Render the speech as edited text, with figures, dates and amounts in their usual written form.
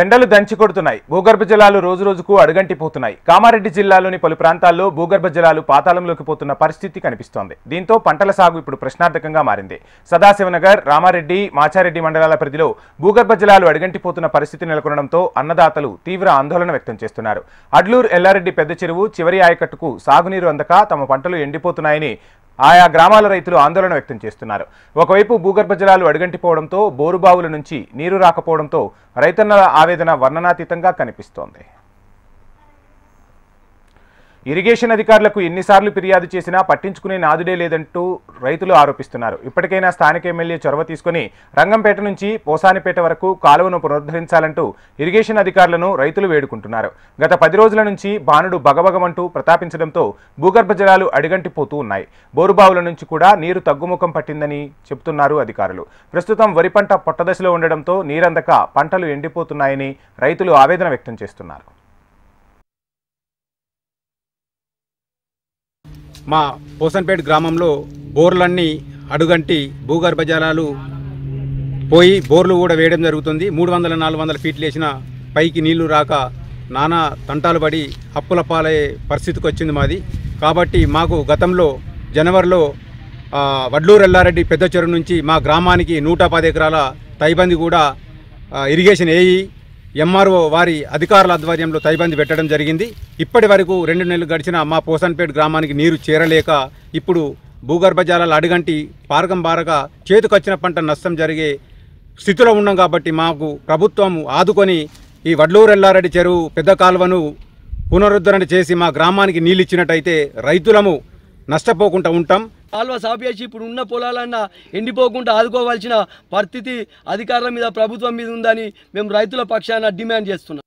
ఎండలు దంచి కొడుతున్నాయి. భూగర్భ జలాలు రోజురోజుకు అడుగంటిపోతున్నాయి. కామారెడ్డి జిల్లాలోని పలు ప్రాంతాల్లో భూగర్భ జలాలు పాతాళంలోకి పోతున్న పరిస్థితి కనిపిస్తోంది. దీంతో పంటల సాగు ఇప్పుడు ప్రశ్నార్థకంగా మారింది. సదాశివనగర్, రామారెడ్డి, మాచారెడ్డి మండలాల పరిధిలో భూగర్భ జలాలు అడుగంటిపోతున్న పరిస్థితి నెలకొనడంతో అన్నదాతలు తీవ్ర ఆందోళన వ్యక్తం చేస్తున్నారు. అడ్లూరు, ఎల్లారెడ్డి పెద్ద చెరువు చివరి ఆయకట్టుకు సాగునీరు అందక తమ పంటలు ఎండిపోతున్నాయని ఆయా గ్రామాల రైతులు ఆందోళన వ్యక్తం చేస్తున్నారు. ఒకవైపు భూగర్భ జలాలు అడుగంటిపోవడంతో బోరుబావుల నుంచి నీరు రాకపోవడంతో రైతన్నల ఆవేదన వర్ణనాతీతంగా కనిపిస్తోంది. ఇరిగేషన్ అధికారులకు ఎన్నిసార్లు ఫిర్యాదు చేసినా పట్టించుకునే నాదుడే లేదంటూ రైతులు ఆరోపిస్తున్నారు. ఇప్పటికైనా స్థానిక ఎమ్మెల్యే చొరవ తీసుకుని రంగంపేట నుంచి పోసానిపేట వరకు కాలువను పునరుద్ధరించాలంటూ ఇరిగేషన్ అధికారులను రైతులు వేడుకుంటున్నారు. గత 10 రోజుల నుంచి బాణుడు బగబగమంటూ ప్రతాపించడంతో భూగర్భ జలాలు అడుగంటిపోతూ ఉన్నాయి. బోరుబావుల నుంచి కూడా నీరు తగ్గుముఖం పట్టిందని చెబుతున్నారు అధికారులు. ప్రస్తుతం వరి పంట పొట్టదశలో ఉండడంతో నీరందక పంటలు ఎండిపోతున్నాయని రైతులు ఆవేదన వ్యక్తం చేస్తున్నారు. మా పోసన్పేట గ్రామంలో బోర్లన్నీ అడుగంటి భూగర్భ జలాలు పోయి బోర్లు కూడా వేయడం జరుగుతుంది. 300-400 ఫీట్లు వేసిన పైకి నీళ్లు రాక నానా తంటాలు పడి అప్పుల పాలయ్యే పరిస్థితికి వచ్చింది మాది. కాబట్టి మాకు గతంలో జనవరిలో వడ్లూరు, ఎల్లారెడ్డి పెద్ద చెరువు నుంచి మా గ్రామానికి 110 ఎకరాల తైబంది కూడా ఇరిగేషన్ ఏఈ, ఎంఆర్ఓ వారి అధికారుల ఆధ్వర్యంలో తైబంది పెట్టడం జరిగింది. ఇప్పటి వరకు 2 నెలలు గడిచిన మా పోసన్పేట గ్రామానికి నీరు చేరలేక ఇప్పుడు భూగర్భ జలాలు అడుగంటి పారకం బారగా చేతికొచ్చిన పంట నష్టం జరిగే స్థితిలో ఉన్నాం. కాబట్టి మాకు ప్రభుత్వం ఆదుకొని ఈ వడ్లూరు, ఎల్లారెడ్డి చెరువు పెద్ద కాలువను పునరుద్ధరణ చేసి మా గ్రామానికి నీళ్ళు ఇచ్చినట్టయితే రైతులము నష్టపోకుండా ఉంటాం. కాలువ సాపేసి ఇప్పుడు ఉన్న పొలాలన్నా ఎండిపోకుండా ఆదుకోవాల్సిన పరిస్థితి అధికారుల మీద, ప్రభుత్వం మీద ఉందని మేము రైతుల పక్షాన డిమాండ్ చేస్తున్నాం.